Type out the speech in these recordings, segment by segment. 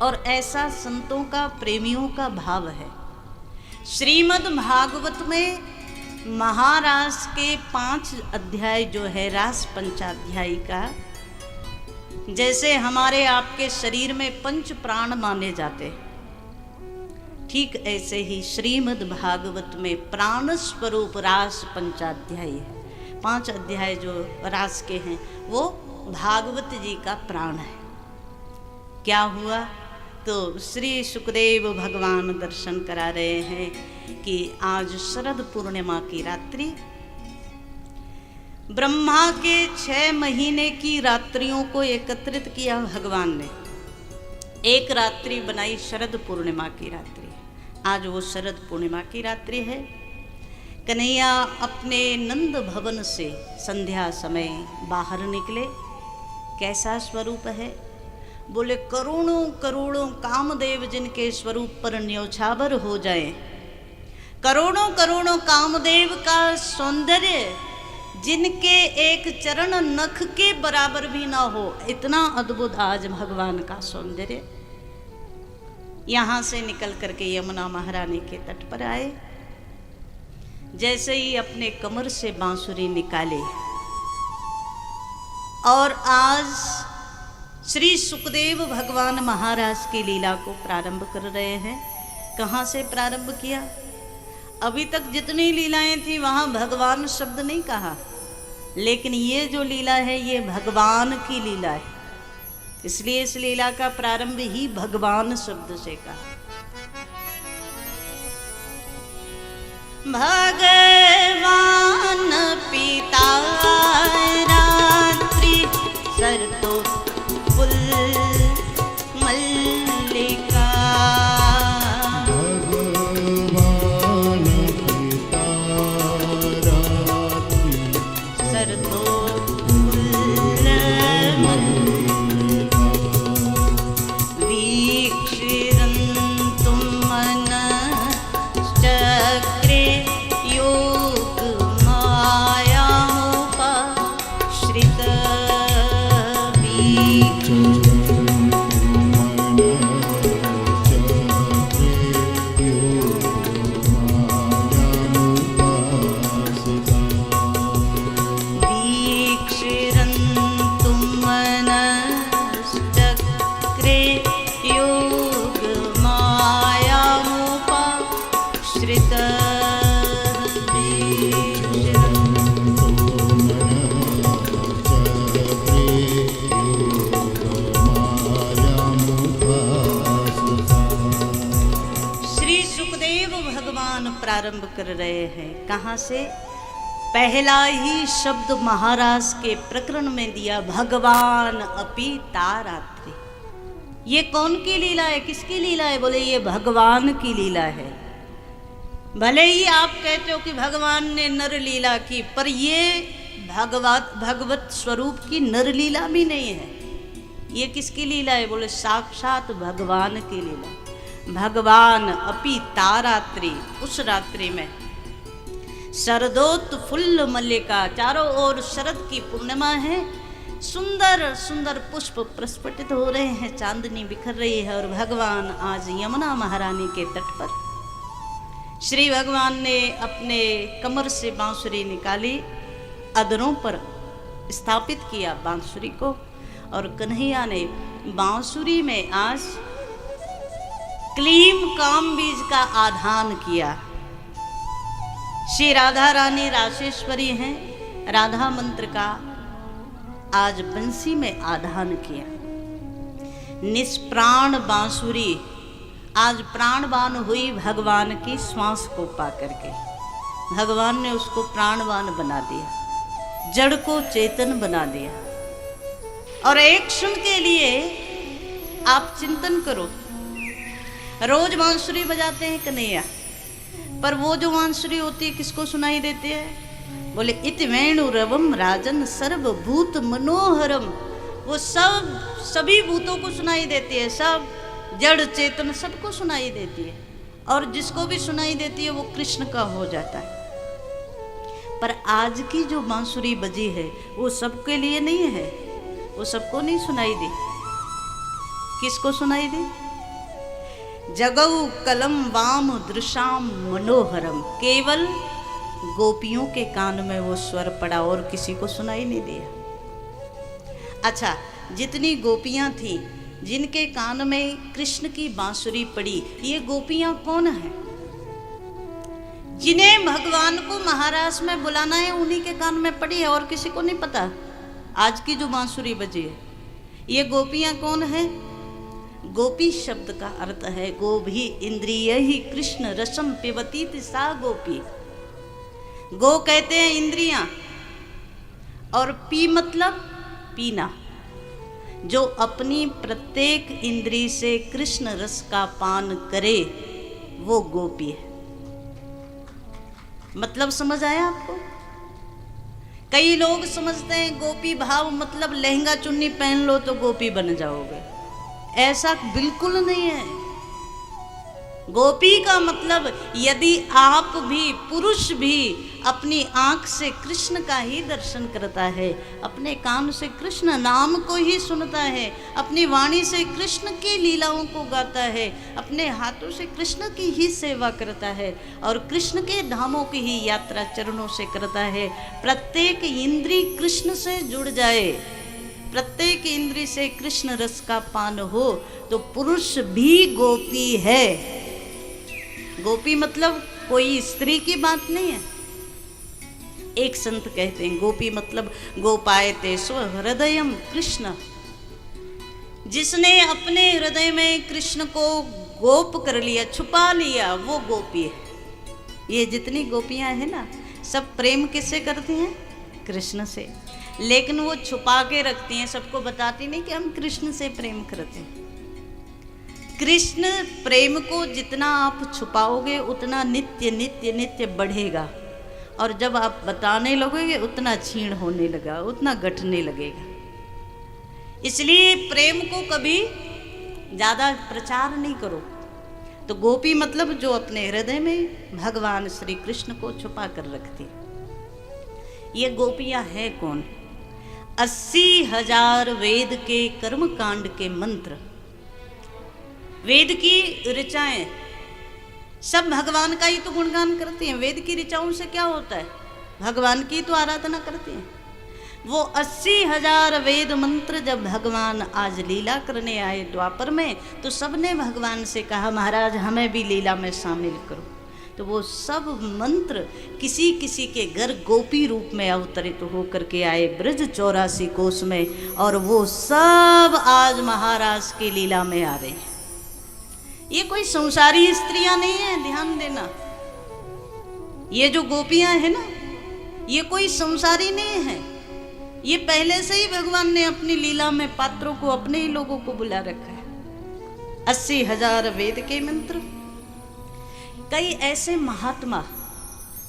और ऐसा संतों का, प्रेमियों का भाव है। श्रीमद् भागवत में महारास के 5 अध्याय जो है रास पंचाध्यायी का, जैसे हमारे आपके शरीर में 5 प्राण माने जाते, ठीक ऐसे ही श्रीमद् भागवत में प्राण स्वरूप रास पंचाध्यायी है। 5 अध्याय जो रास के हैं वो भागवत जी का प्राण है। क्या हुआ? तो श्री सुखदेव भगवान दर्शन करा रहे हैं कि आज शरद पूर्णिमा की रात्रि, ब्रह्मा के 6 महीने की रात्रियों को एकत्रित किया भगवान ने, एक रात्रि बनाई शरद पूर्णिमा की रात्रि। आज वो शरद पूर्णिमा की रात्रि है। कन्हैया अपने नंद भवन से संध्या समय बाहर निकले। कैसा स्वरूप है? बोले करोड़ों करोड़ों कामदेव जिनके स्वरूप पर न्योछावर हो जाए, करोड़ों करोड़ों कामदेव का सौंदर्य जिनके एक चरण नख के बराबर भी ना हो, इतना अद्भुत आज भगवान का सौंदर्य। यहाँ से निकल करके यमुना महारानी के तट पर आए। जैसे ही अपने कमर से बांसुरी निकाले और आज श्री सुखदेव भगवान महाराज की लीला को प्रारंभ कर रहे हैं। कहाँ से प्रारंभ किया? अभी तक जितनी लीलाएं थी वहाँ भगवान शब्द नहीं कहा, लेकिन ये जो लीला है ये भगवान की लीला है, इसलिए इस लीला का प्रारंभ ही भगवान शब्द से कहा। भगवान पिता रात्रि सरतो फुल मल्लिका, भगवान पिता रात्रि सरतो फुल मल्लिका, वीक्षिरन्तुं मनश्चक्रे योग मायामुपाश्रित वीक्षिरन्तुं मनश्चक्रे योग मायामुपाश्रित श्री सुखदेव भगवान प्रारंभ कर रहे हैं। कहाँ से? पहला ही शब्द महाराज के प्रकरण में दिया, भगवान अपि तारात्रि। ये कौन की लीला है? किसकी लीला है? बोले ये भगवान की लीला है। भले ही आप कहते हो कि भगवान ने नर लीला की, पर ये भगवत स्वरूप की नर लीला भी नहीं है। ये किसकी लीला है? बोले साक्षात भगवान की लीला। भगवान अपि तारात्रि, उस रात्रि में शरदोत फुल्ल मल्लिका, चारों ओर शरद की पूर्णिमा है, सुंदर सुंदर पुष्प प्रस्फुटित हो रहे हैं, चांदनी बिखर रही है। और भगवान आज यमुना महारानी के तट पर, श्री भगवान ने अपने कमर से बांसुरी निकाली, अधरों पर स्थापित किया बांसुरी को, और कन्हैया ने बांसुरी में आज क्लीम काम बीज का आधान किया। श्री राधा रानी राशेश्वरी हैं, राधा मंत्र का आज बंसी में आधान किया। निष्प्राण बांसुरी आज प्राणवान हुई भगवान की श्वास को पा करके। भगवान ने उसको प्राणवान बना दिया, जड़ को चेतन बना दिया। और एक क्षण के लिए आप चिंतन करो, रोज बांसुरी बजाते हैं कन्हैया, पर वो जो बांसुरी होती है किसको सुनाई देती है? बोले इति वेणु रवम राजन सर्वभूत मनोहरम। वो सभी भूतों को सुनाई देती है, सब जड़ चेतन सबको सुनाई देती है, और जिसको भी सुनाई देती है वो कृष्ण का हो जाता है। पर आज की जो बांसुरी बजी है वो सबके लिए नहीं है, वो सबको नहीं सुनाई दी। किसको सुनाई दी? जगऊ कलम वाम दृशाम मनोहरम। केवल गोपियों के कान में वो स्वर पड़ा और किसी को सुनाई नहीं दिया। अच्छा, जितनी गोपियां थी जिनके कान में कृष्ण की बांसुरी पड़ी, ये गोपियां कौन हैं? जिन्हें भगवान को महाराज में बुलाना है उन्हीं के कान में पड़ी है और किसी को नहीं पता। आज की जो बांसुरी बजी है, ये गोपियां कौन है? गोपी शब्द का अर्थ है गोभी इंद्रिय ही कृष्ण रसम पिबती सा गोपी। गो कहते हैं इंद्रियां और पी मतलब पीना। जो अपनी प्रत्येक इंद्री से कृष्ण रस का पान करे वो गोपी है। मतलब समझ आया आपको? कई लोग समझते हैं गोपी भाव मतलब लहंगा चुन्नी पहन लो तो गोपी बन जाओगे। ऐसा बिल्कुल नहीं है। गोपी का मतलब यदि आप भी, पुरुष भी अपनी आंख से कृष्ण का ही दर्शन करता है, अपने कान से कृष्ण नाम को ही सुनता है, अपनी वाणी से कृष्ण की लीलाओं को गाता है, अपने हाथों से कृष्ण की ही सेवा करता है और कृष्ण के धामों की ही यात्रा चरणों से करता है, प्रत्येक इंद्री कृष्ण से जुड़ जाए, प्रत्येक इंद्री से कृष्ण रस का पान हो, तो पुरुष भी गोपी है। गोपी मतलब कोई स्त्री की बात नहीं है। एक संत कहते हैं गोपी मतलब गोपायते स्व हृदयम कृष्ण। जिसने अपने हृदय में कृष्ण को गोप कर लिया, छुपा लिया, वो गोपी है। ये जितनी गोपियां हैं ना, सब प्रेम किससे करती हैं? कृष्ण से। लेकिन वो छुपा के रखती हैं, सबको बताती नहीं कि हम कृष्ण से प्रेम करते हैं। कृष्ण प्रेम को जितना आप छुपाओगे उतना नित्य नित्य नित्य बढ़ेगा, और जब आप बताने लगोगे उतना क्षीण होने लगा, उतना घटने लगेगा। इसलिए प्रेम को कभी ज़्यादा प्रचार नहीं करो। तो गोपी मतलब जो अपने हृदय में भगवान श्री कृष्ण को छुपा कर रखती। ये गोपियां हैं कौन? 80,000 वेद के कर्म कांड के मंत्र, वेद की ऋचाएं सब भगवान का ही तो गुणगान करती हैं। वेद की ऋचाओं से क्या होता है? भगवान की तो आराधना करती हैं। वो 80,000 वेद मंत्र जब भगवान आज लीला करने आए द्वापर में, तो सबने भगवान से कहा महाराज हमें भी लीला में शामिल करो। तो वो सब मंत्र किसी किसी के घर गोपी रूप में अवतरित होकर के आए ब्रज 84 कोस में, और वो सब आज महाराज की लीला में आ रहे हैं। ये कोई संसारी स्त्रियां नहीं है, ध्यान देना। ये जो गोपियां हैं ना, ये कोई संसारी नहीं है। ये पहले से ही भगवान ने अपनी लीला में पात्रों को, अपने ही लोगों को बुला रखा है। 80,000 वेद के मंत्र। कई ऐसे महात्मा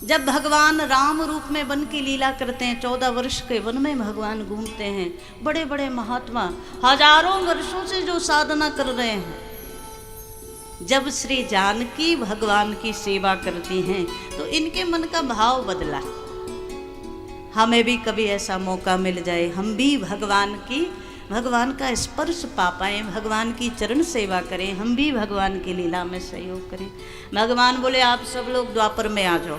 जब भगवान राम रूप में वन की लीला करते हैं, 14 वर्ष के वन में भगवान घूमते हैं, बड़े बड़े महात्मा हजारों वर्षों से जो साधना कर रहे हैं, जब श्री जानकी भगवान की सेवा करती हैं तो इनके मन का भाव बदला। हमें भी कभी ऐसा मौका मिल जाए, हम भी भगवान का स्पर्श पा पाएँ, भगवान की चरण सेवा करें, हम भी भगवान की लीला में सहयोग करें। भगवान बोले आप सब लोग द्वापर में आ जाओ।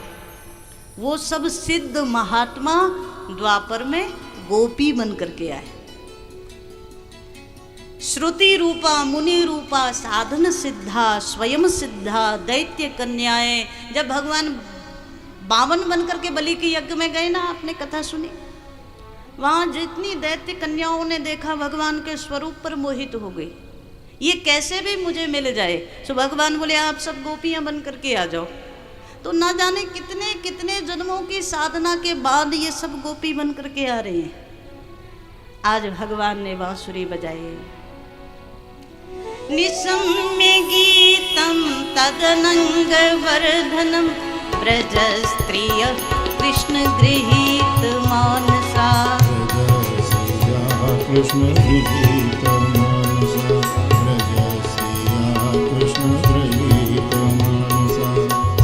वो सब सिद्ध महात्मा द्वापर में गोपी बन करके आए। श्रुति रूपा मुनि रूपा साधन सिद्धा स्वयं सिद्धा दैत्य कन्याएं। जब भगवान 52 बन करके बलि के यज्ञ में गए ना, आपने कथा सुनी, वहाँ जितनी दैत्य कन्याओं ने देखा भगवान के स्वरूप पर मोहित हो गई। ये कैसे भी मुझे मिल जाए। तो भगवान बोले आप सब गोपियाँ बन करके आ जाओ। तो ना जाने कितने कितने जन्मों की साधना के बाद ये सब गोपी बन करके आ रहे हैं। आज भगवान ने बांसुरी बजाई। निसम्य गीतं तदनंग वर्धनम ब्रज स्त्रिय कृष्ण गृहीत मानसा। कृष्ण गृहीत मानसा, कृष्ण गृहीत मानसा।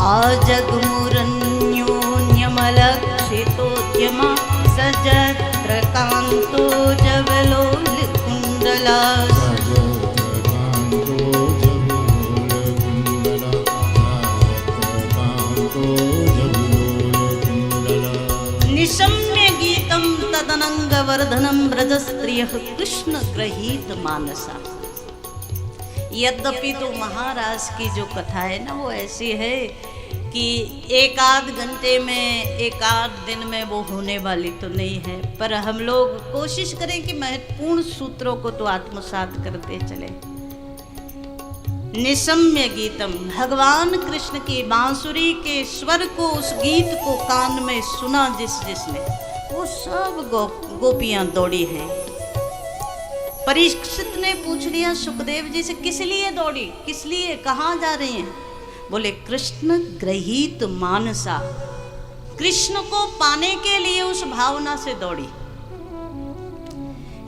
आजगमुरन्योन्यमलक्षितोद्यमा सजत्र कांतो जवलोल कुंडला। व्रज स्त्रिय कृष्ण ग्रहीत मानसा। यद्यपि तो महाराज की जो कथा है ना वो ऐसी है कि एक आध घंटे में एक आध दिन में वो होने वाली तो नहीं है, पर हम लोग कोशिश करें कि महत्वपूर्ण सूत्रों को तो आत्मसात करते चले। निशम्य गीतम, भगवान कृष्ण की बांसुरी के स्वर को, उस गीत को कान में सुना जिसने वो सब गोपियां दौड़ी हैं। परीक्षित ने पूछ लिया सुखदेव जी से, किस लिए दौड़ी, किस लिए, कहाँ जा रही हैं? बोले कृष्ण ग्रहीत मानसा, कृष्ण को पाने के लिए उस भावना से दौड़ी।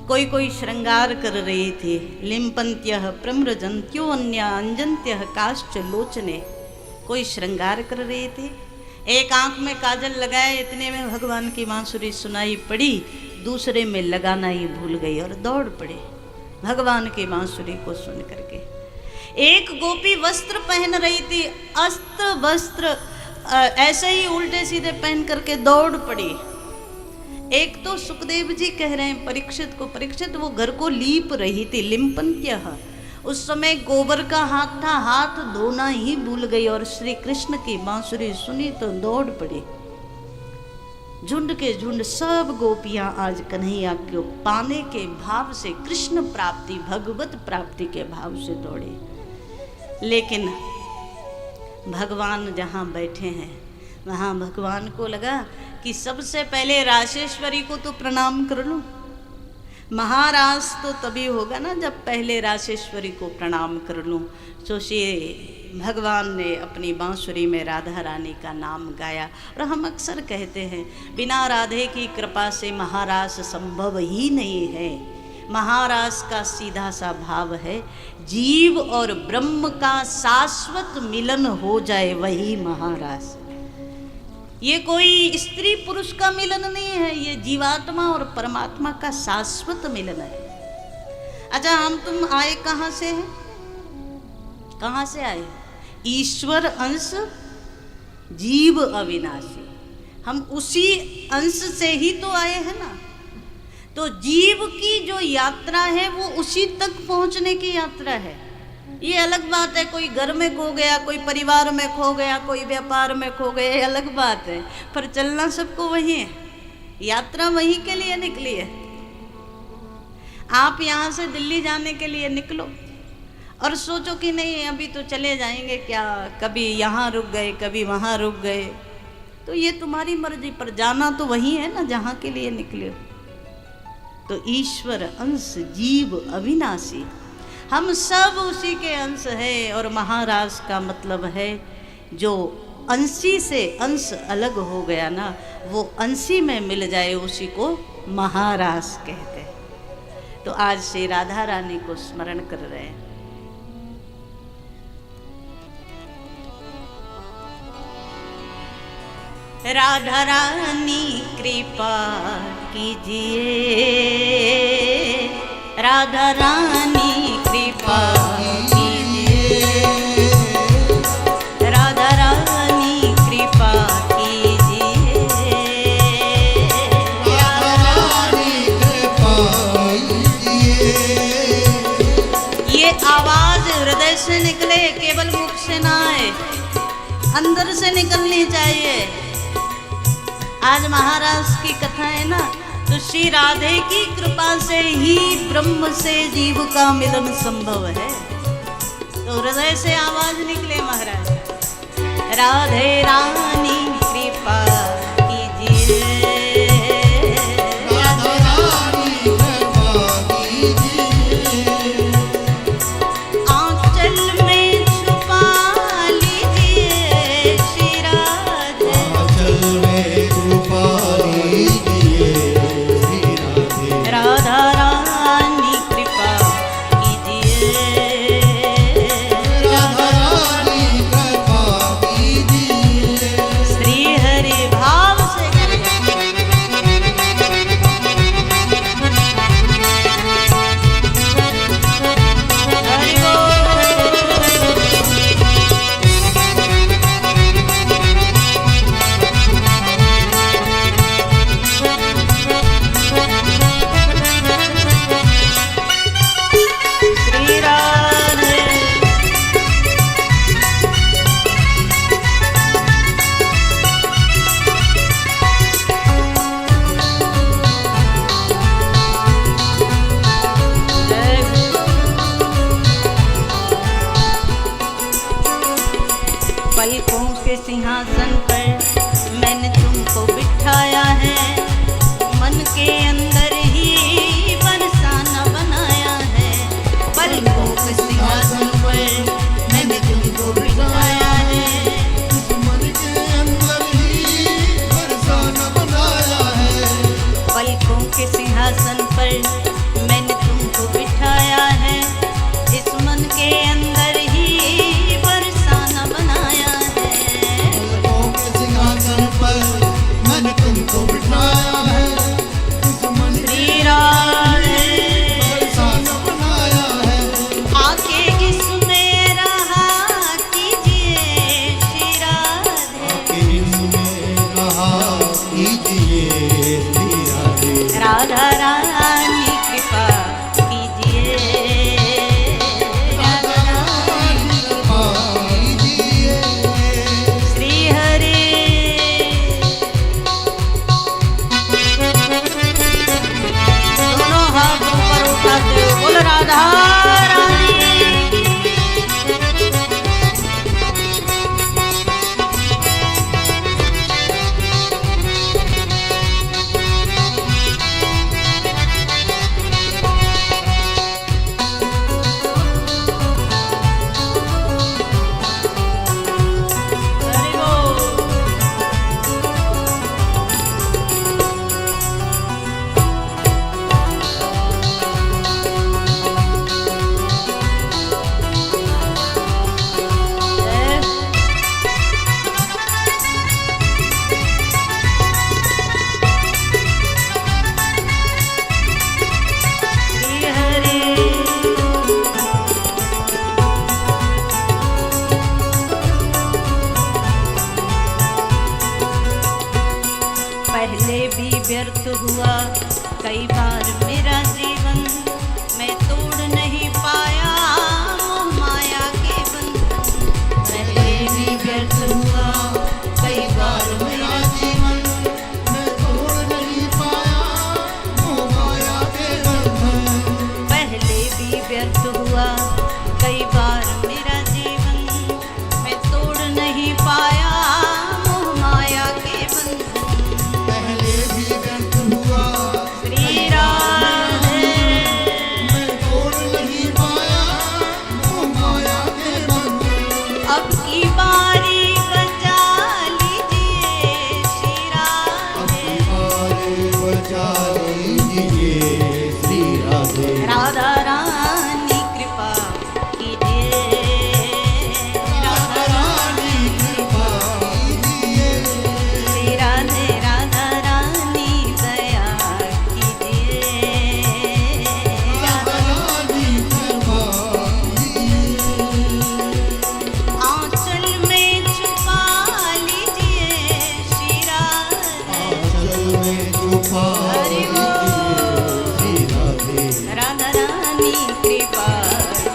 कोई कोई श्रृंगार कर रही थी, लिम्पन्त्यः प्रम्रजन्त्यो अन्या अंजन्त्यः काश्च लोचने, कोई श्रृंगार कर रही थी। एक आंख में काजल लगाए, इतने में भगवान की बांसुरी सुनाई पड़ी, दूसरे में लगाना ही भूल गई और दौड़ पड़े भगवान की बांसुरी को सुन करके। एक गोपी वस्त्र पहन रही थी, अस्त्र वस्त्र ऐसे ही उल्टे सीधे पहन करके दौड़ पड़ी। एक तो सुखदेव जी कह रहे हैं परीक्षित को, परीक्षित वो घर को लीप रही थी, लिम्पन्त्यः, उस समय गोबर का हाथ था, हाथ धोना ही भूल गई और श्री कृष्ण की बांसुरी सुनी तो दौड़ पड़ी। झुंड के झुंड सब गोपियां आज कन्हैया को पाने के भाव से, कृष्ण प्राप्ति, भगवत प्राप्ति के भाव से दौड़े। लेकिन भगवान जहाँ बैठे हैं वहाँ भगवान को लगा कि सबसे पहले राशेश्वरी को तो प्रणाम कर लूं। महाराज तो तभी होगा ना जब पहले राशेश्वरी को प्रणाम कर लूं। तो श्री भगवान ने अपनी बांसुरी में राधा रानी का नाम गाया। और हम अक्सर कहते हैं बिना राधे की कृपा से महारास संभव ही नहीं है। महारास का सीधा सा भाव है, जीव और ब्रह्म का शाश्वत मिलन हो जाए वही महारास। ये कोई स्त्री पुरुष का मिलन नहीं है, ये जीवात्मा और परमात्मा का शाश्वत मिलन है। अच्छा, हम तुम आए कहाँ से हैं? कहाँ से आए? ईश्वर अंश जीव अविनाशी, हम उसी अंश से ही तो आए हैं ना। तो जीव की जो यात्रा है वो उसी तक पहुंचने की यात्रा है। ये अलग बात है, कोई घर में खो गया, कोई परिवार में खो गया, कोई व्यापार में खो गया, ये अलग बात है, पर चलना सबको वही है। यात्रा वही के लिए निकली है। आप यहाँ से दिल्ली जाने के लिए निकलो और सोचो कि नहीं अभी तो चले जाएंगे क्या, कभी यहाँ रुक गए, कभी वहाँ रुक गए, तो ये तुम्हारी मर्जी, पर जाना तो वही है ना जहाँ के लिए निकले हो। तो ईश्वर अंश जीव अविनाशी, हम सब उसी के अंश है। और महाराज का मतलब है जो अंशी से अंश अलग हो गया ना, वो अंशी में मिल जाए उसी को महाराज कहते हैं। तो आज श्री राधा रानी को स्मरण कर रहे हैं। राधा रानी कृपा कीजिए, राधा रानी कृपा कीजिए, राधा रानी कृपा कीजिए, राधा रानी कृपा कीजिए। ये आवाज हृदय से निकले, केवल मुख से ना आए, अंदर से निकलनी चाहिए। आज महाराज की कथा है ना, तो श्री राधे की कृपा से ही ब्रह्म से जीव का मिलन संभव है। तो हृदय से आवाज निकले महाराज, राधे रानी कृपा कीजिए, राधे रानी कृपा कीजिए, आंचल में छुपा लीजिए श्री राधे, आंचल में छुपा लीजिए राधा रानी कृपा कीजिए, राधा रानी कृपा कीजिए, श्री के सिंहासन पर मैंने तुमको बिठाया है, मन के अंदर ही बरसाना बनाया है। पलकों के सिंहासन पर मैंने तुमको बिठाया है, मन के अंदर ही बरसाना बनाया है। पलकों के सिंहासन पर मैंने तुमको बिठाया है, इस मन के अंदर ही बरसाना बनाया है। पलकों के सिंहासन पर मैंने तुमको बिठाया है, इस मन के बरसाना बनाया है। आके इसमें रहा कीजिए श्री राधे, आके इसमें रहा कीजिए श्री राधे। राधा रानी कृपा कीजिए, राधा रानी कृपा कीजिए। श्री हरे। दोनों हाथ ऊपर उठाते हुए बोल राधा रानी। हरि बोल। श्री हरे। पहले भी व्यर्थ हुआ कई बार मेरा जीवन, मैं तोड़ नहीं पाया मोह माया के बंधन। पहले भी व्यर्थ हुआ कई बार मेरा जीवन, मैं तोड़ नहीं पाया मोह माया के बंधन। पहले भी व्यर्थ हुआ कई बार मेरा जीवन, मैं तोड़ नहीं पाया मोह माया के बंधन। पहले भी व्यर्थ हुआ श्री राधे। मैं तोड़ नहीं पाया मोह माया के बंधन। अब की बारी बचा लीजिए श्री राधे, हमारे बचा लीजिए श्री राधे। राधा रानी कृपा कीजिए, राधा रानी कृपा कीजिए। श्री राधे राधा रानी दया कीजिए, राधा रानी कृपा कीजिए। आंचल में छुपा लीजिए श्री राधे, आंचल में छुपा हरि लीजिए श्री राधे। राधा रानी कृपा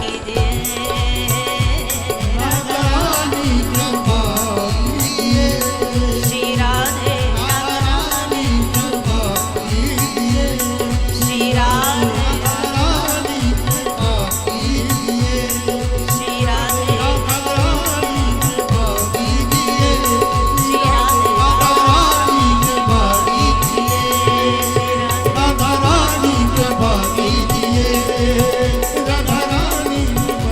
कीजिए, राधा रानी कृपा कीजिए। श्री राधे राधा रानी, कृपा कीजिए। श्री राधे रानी कृपा कीजिए। श्री राधे रानी कृपा कीजिए। श्री राधे रानी कृपा कीजिए। राधा रानी कृपा कीजिए। राधा रानी कृपा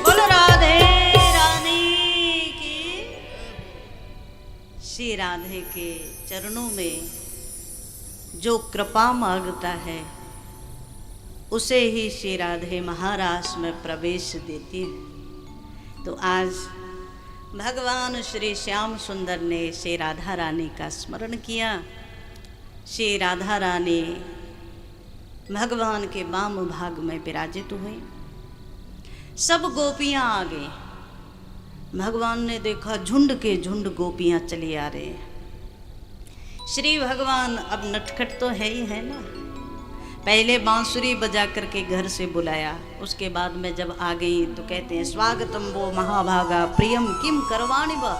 बोल राधे रानी की। श्री राधे के चरणों में जो कृपा मांगता है उसे ही श्री राधे महाराज में प्रवेश देती है। तो आज भगवान श्री श्याम सुंदर ने श्री राधा रानी का स्मरण किया। श्री राधा रानी भगवान के वाम भाग में विराजित हुई। सब गोपियां आ गई। भगवान ने देखा झुंड के झुंड गोपियां चली आ रहे हैं। श्री भगवान अब नटखट तो है ही है ना, पहले बांसुरी बजा करके घर से बुलाया, उसके बाद में जब आ गई तो कहते हैं स्वागतम वो महाभागा प्रियम किम करवाणी व।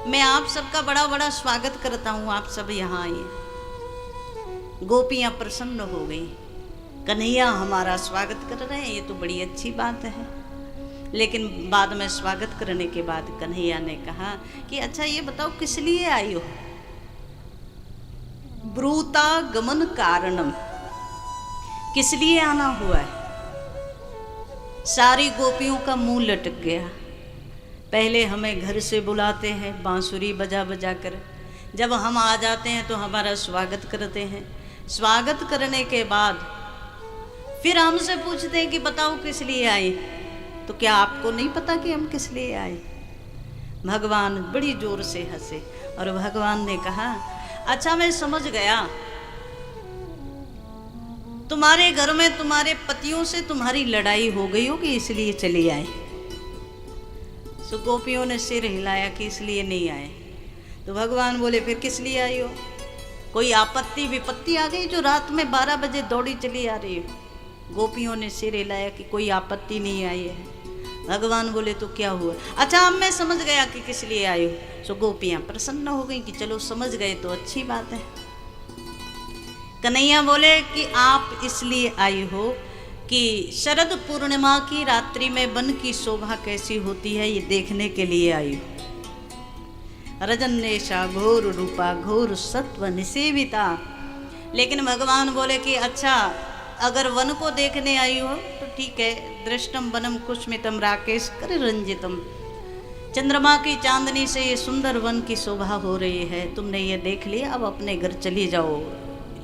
मैं आप सबका बड़ा बड़ा स्वागत करता हूँ, आप सब यहाँ आइए। गोपियाँ प्रसन्न हो गई, कन्हैया हमारा स्वागत कर रहे हैं, ये तो बड़ी अच्छी बात है। लेकिन बाद में स्वागत करने के बाद कन्हैया ने कहा कि अच्छा ये बताओ किस लिए आई हो। ब्रूता गमन कारणम, किस लिए आना हुआ है। सारी गोपियों का मुंह लटक गया। पहले हमें घर से बुलाते हैं बांसुरी बजा बजा कर, जब हम आ जाते हैं तो हमारा स्वागत करते हैं, स्वागत करने के बाद फिर हमसे पूछते हैं कि बताओ किस लिए आए। तो क्या आपको नहीं पता कि हम किस लिए आए। भगवान बड़ी जोर से हंसे और भगवान ने कहा अच्छा मैं समझ गया, तुम्हारे घर में तुम्हारे पतियों से तुम्हारी लड़ाई हो गई होगी इसलिए चले आए। सो गोपियों ने सिर हिलाया कि इसलिए नहीं आए। तो भगवान बोले फिर किस लिए आई हो। कोई आपत्ति विपत्ति आ गई जो रात में 12 बजे दौड़ी चली आ रही हो। गोपियों ने सिर हिलाया कि कोई आपत्ति नहीं आई है। भगवान बोले तो क्या हुआ। अच्छा अब मैं समझ गया कि किस लिए आए हो। सो गोपियाँ प्रसन्न हो गई कि चलो समझ गए तो अच्छी बात है। कन्हैया बोले कि आप इसलिए आई हो कि शरद पूर्णिमा की रात्रि में वन की शोभा कैसी होती है ये देखने के लिए आई हो। रजन्नेशा घोर रूपा घोर सत्व निसेविता। लेकिन भगवान बोले कि अच्छा अगर वन को देखने आई हो तो ठीक है, दृष्टम वनम कुस्मितम राकेश कर रंजितम। चंद्रमा की चांदनी से ये सुंदर वन की शोभा हो रही है, तुमने ये देख लिया, अब अपने घर चली जाओ।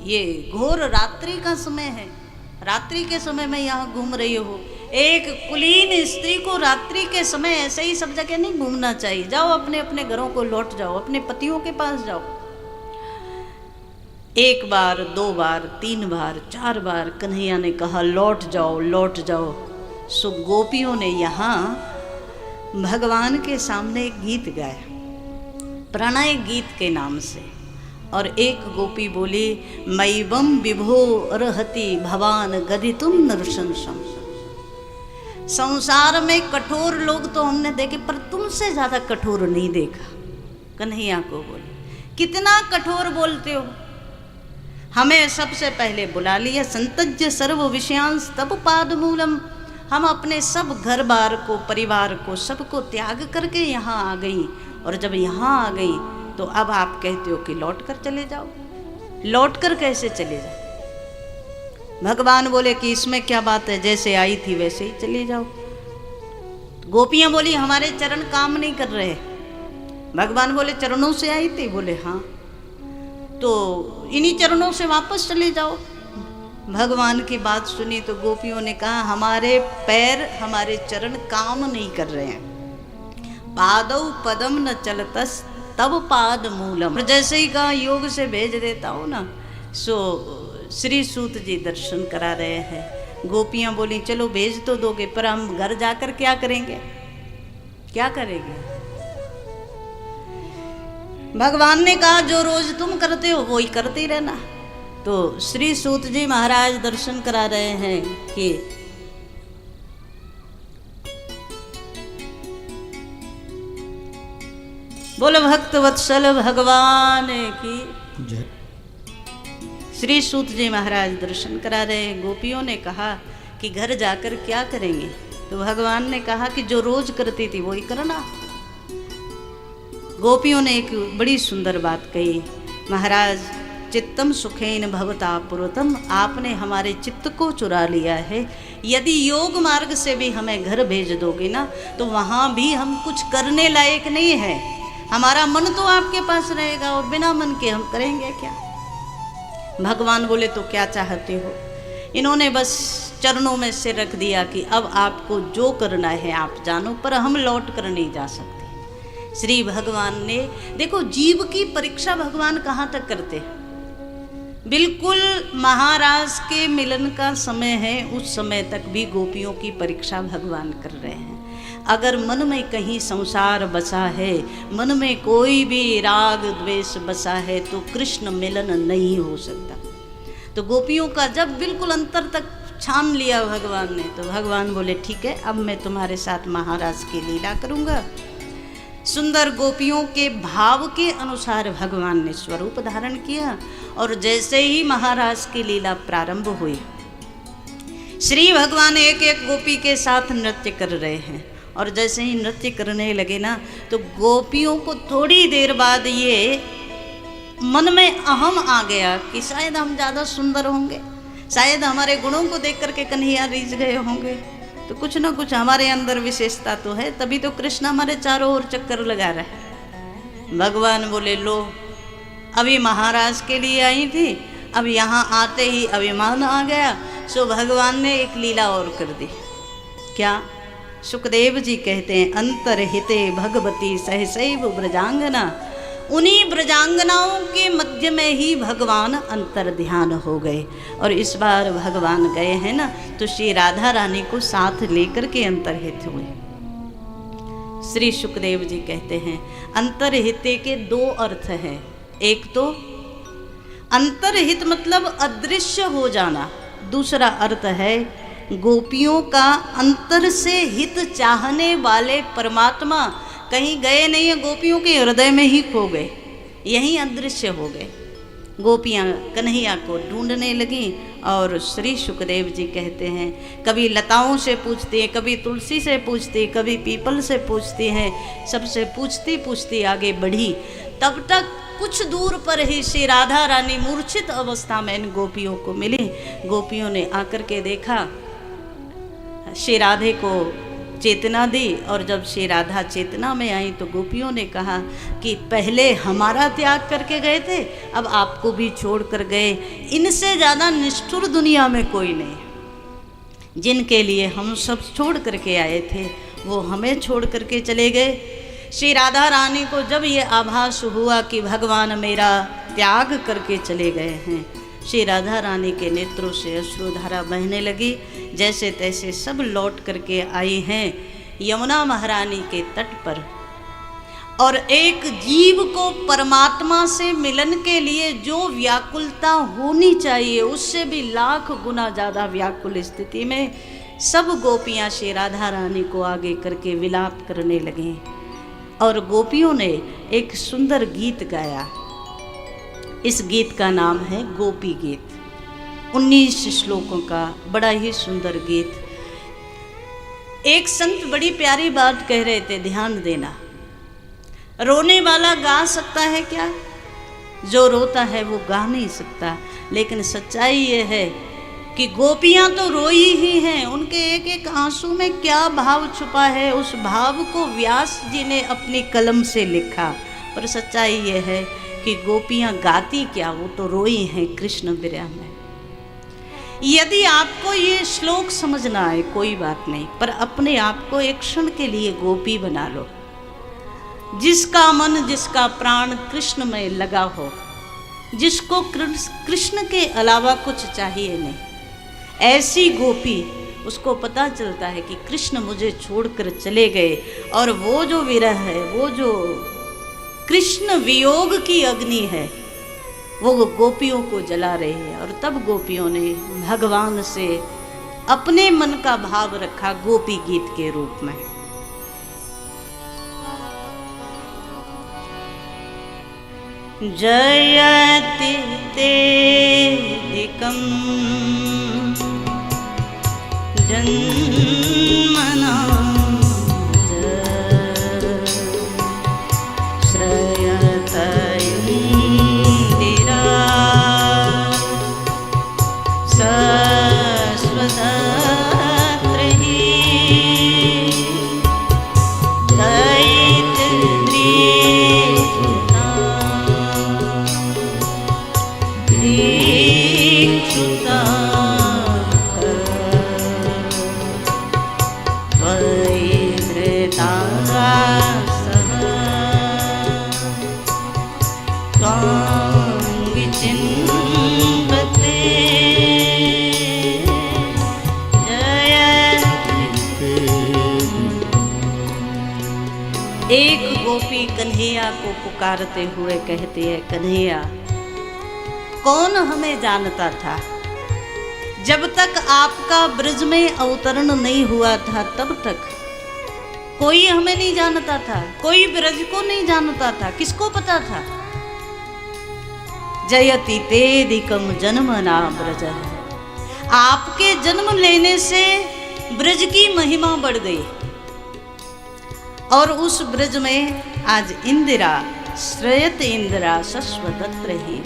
ये घोर रात्रि का समय है, रात्रि के समय में यहाँ घूम रही हो। एक कुलीन स्त्री को रात्रि के समय ऐसे ही सब जगह नहीं घूमना चाहिए। जाओ अपने अपने घरों को लौट जाओ, अपने पतियों के पास जाओ। 1 बार 2 बार 3 बार 4 बार कन्हैया ने कहा लौट जाओ लौट जाओ। सो गोपियों ने यहाँ भगवान के सामने एक गीत गाया, प्रणय गीत के नाम से। और एक गोपी बोली मैवम विभो अर्हति भवान गदितुम नृशंसम। संसार में कठोर लोग तो हमने देखे पर तुमसे ज्यादा कठोर नहीं देखा। कन्हैया को बोले कितना कठोर बोलते हो। हमें सबसे पहले बुला लिया, संतज्य सर्व विषयांश तब पाद मूलम। हम अपने सब घर बार को परिवार को सबको त्याग करके यहाँ आ गई। और जब यहाँ आ गई तो अब आप कहते हो कि लौट कर चले जाओ। लौट कर कैसे चले जाओ। भगवान बोले कि इसमें क्या बात है, जैसे आई थी वैसे ही चले जाओ। गोपियां बोली हमारे चरण काम नहीं कर रहे। भगवान बोले चरणों से आई थी। बोले हाँ, तो इन्हीं चरणों से वापस चले जाओ। भगवान की बात सुनी तो गोपियों ने कहा हमारे पैर हमारे चरण काम नहीं कर रहे हैं। पादौ पदम न चलतस तब पाद मूलम। जैसे ही कहा योग से भेज देता हूँ ना। सो श्री सूत जी दर्शन करा रहे हैं। गोपियाँ बोली चलो भेज तो दोगे, पर हम घर जाकर क्या करेंगे, क्या करेंगे। भगवान ने कहा जो रोज तुम करते हो वो ही करते रहना। तो श्री सूत जी महाराज दर्शन करा रहे हैं कि बोलो भक्त वत्सल भगवान की जय। श्री सूत जी महाराज दर्शन करा रहे हैं। गोपियों ने कहा कि घर जाकर क्या करेंगे। तो भगवान ने कहा कि जो रोज करती थी वो ही करना। गोपियों ने एक बड़ी सुंदर बात कही, महाराज चित्तम सुखेन भवता पुरुतम, आपने हमारे चित्त को चुरा लिया है। यदि योग मार्ग से भी हमें घर भेज दोगे ना तो वहाँ भी हम कुछ करने लायक नहीं है। हमारा मन तो आपके पास रहेगा और बिना मन के हम करेंगे क्या। भगवान बोले तो क्या चाहते हो। इन्होंने बस चरणों में सिर रख दिया कि अब आपको जो करना है आप जानो, पर हम लौट कर नहीं जा सकते। श्री भगवान ने देखो जीव की परीक्षा भगवान कहाँ तक करते हैं। बिल्कुल महाराज के मिलन का समय है, उस समय तक भी गोपियों की परीक्षा भगवान कर रहे हैं। अगर मन में कहीं संसार बसा है, मन में कोई भी राग द्वेष बसा है तो कृष्ण मिलन नहीं हो सकता। तो गोपियों का जब बिल्कुल अंतर तक छान लिया भगवान ने, तो भगवान बोले ठीक है, अब मैं तुम्हारे साथ महाराज की लीला करूँगा। सुंदर गोपियों के भाव के अनुसार भगवान ने स्वरूप धारण किया, और जैसे ही महाराज की लीला प्रारंभ हुई, श्री भगवान एक एक गोपी के साथ नृत्य कर रहे हैं, और जैसे ही नृत्य करने लगे ना, तो गोपियों को थोड़ी देर बाद ये मन में अहम आ गया कि शायद हम ज़्यादा सुंदर होंगे, शायद हमारे गुणों को देख करके कन्हैया रीझ गए होंगे, तो कुछ ना कुछ हमारे अंदर विशेषता तो है, तभी तो कृष्ण हमारे चारों ओर चक्कर लगा रहा है। भगवान बोले लो, अभी महाराज के लिए आई थी, अब यहाँ आते ही अभिमान आ गया, सो भगवान ने एक लीला और कर दी। क्या? सुखदेव जी कहते हैं, अंतरहिते भगवती सहसैव ब्रजांगना, उन्हीं ब्रजांगनाओं के मध्य में ही भगवान अंतर ध्यान हो गए। और इस बार भगवान गए हैं ना, तो श्री राधा रानी को साथ लेकर के अंतरहित हुए। श्री सुखदेव जी कहते हैं, अंतरहिते के दो अर्थ हैं। एक तो अंतरहित मतलब अदृश्य हो जाना, दूसरा अर्थ है गोपियों का अंतर से हित चाहने वाले परमात्मा कहीं गए नहीं है, गोपियों के हृदय में ही खो गए, यहीं अदृश्य हो गए। गोपियाँ कन्हैया को ढूंढने लगी, और श्री सुखदेव जी कहते हैं, कभी लताओं से पूछती हैं, कभी तुलसी से पूछती, कभी पीपल से पूछती हैं, सबसे पूछती पूछती आगे बढ़ी। तब तक कुछ दूर पर ही श्री राधा रानी मूर्छित अवस्था में इन गोपियों को मिली। गोपियों ने आकर के देखा, श्री राधे को चेतना दी, और जब श्री राधा चेतना में आई तो गोपियों ने कहा कि पहले हमारा त्याग करके गए थे, अब आपको भी छोड़ कर गए। इनसे ज़्यादा निष्ठुर दुनिया में कोई नहीं। जिनके लिए हम सब छोड़ करके आए थे, वो हमें छोड़ करके चले गए। श्री राधा रानी को जब ये आभास हुआ कि भगवान मेरा त्याग करके चले गए हैं, श्री राधा रानी के नेत्रों से अश्रुधारा बहने लगी। जैसे तैसे सब लौट करके आई हैं यमुना महारानी के तट पर, और एक जीव को परमात्मा से मिलन के लिए जो व्याकुलता होनी चाहिए, उससे भी लाख गुना ज़्यादा व्याकुल स्थिति में सब गोपियाँ श्री राधा रानी को आगे करके विलाप करने लगीं। और गोपियों ने एक सुंदर गीत गाया। इस गीत का नाम है गोपी गीत, 19 श्लोकों का बड़ा ही सुंदर गीत। एक संत बड़ी प्यारी बात कह रहे थे, ध्यान देना। रोने वाला गा सकता है क्या? जो रोता है वो गा नहीं सकता। लेकिन सच्चाई ये है कि गोपियाँ तो रोई ही हैं, उनके एक एक आंसू में क्या भाव छुपा है, उस भाव को व्यास जी ने अपनी कलम से लिखा। पर सच्चाई ये है कि गोपियाँ गाती क्या, वो तो रोई हैं कृष्ण विरह में। यदि आपको ये श्लोक समझना है कोई बात नहीं, पर अपने आप को एक क्षण के लिए गोपी बना लो, जिसका मन जिसका प्राण कृष्ण में लगा हो, जिसको कृष्ण के अलावा कुछ चाहिए नहीं। ऐसी गोपी, उसको पता चलता है कि कृष्ण मुझे छोड़कर चले गए, और वो जो विरह है, वो जो कृष्ण वियोग की अग्नि है, वो गोपियों को जला रही है। और तब गोपियों ने भगवान से अपने मन का भाव रखा गोपी गीत के रूप में। जयति तेदिकं जन्मना श्रयत इंदिरा सस्वतत्रहि दैत्यद्रीक्षुता दीक्षुता एक गोपी कन्हैया को पुकारते हुए कहती है, कन्हैया कौन हमें जानता था? जब तक आपका ब्रज में अवतरण नहीं हुआ था तब तक कोई हमें नहीं जानता था, कोई ब्रज को नहीं जानता था। किसको पता था? जयति तेदिकम जन्म ना ब्रज। आपके जन्म लेने से ब्रज की महिमा बढ़ गई और उस ब्रज में आज इंदिरा श्रयत इंदिरा शश्वतत्र ही,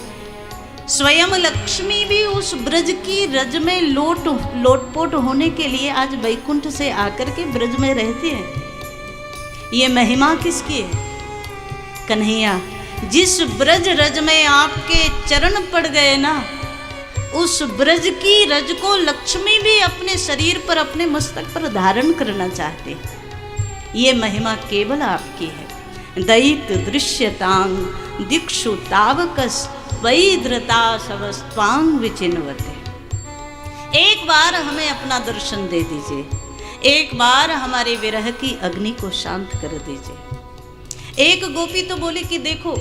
स्वयं लक्ष्मी भी उस ब्रज की रज में लोटपोट होने के लिए आज वैकुंठ से आकर के ब्रज में रहती है। ये महिमा किसकी है? कन्हैया, जिस ब्रज रज में आपके चरण पड़ गए ना, उस ब्रज की रज को लक्ष्मी भी अपने शरीर पर, अपने मस्तक पर धारण करना चाहते हैं। ये महिमा केवल आपकी है। दैत दृश्यतांग दिक्षु तावकस वैद्रता सवस्त्वांग विचिन्वते। एक बार हमें अपना दर्शन दे दीजिए, एक बार हमारे विरह की अग्नि को शांत कर दीजिए। एक गोपी तो बोली कि देखो,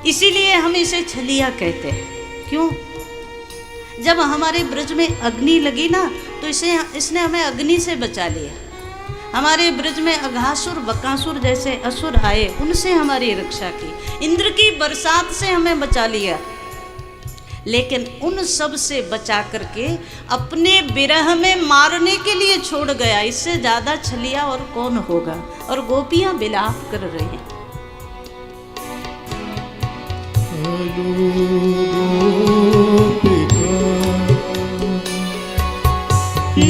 इसीलिए हम इसे छलिया कहते हैं। क्यों? जब हमारे ब्रज में अग्नि लगी ना, तो इसने हमें अग्नि से बचा लिया। हमारे ब्रज में अघासुर बकासुर जैसे असुर आए, उनसे हमारी रक्षा की। इंद्र की बरसात से हमें बचा लिया। लेकिन उन सब से बचा करके अपने विरह में मारने के लिए छोड़ गया। इससे ज्यादा छलिया और कौन होगा? और गोपियां विलाप कर रही हैं।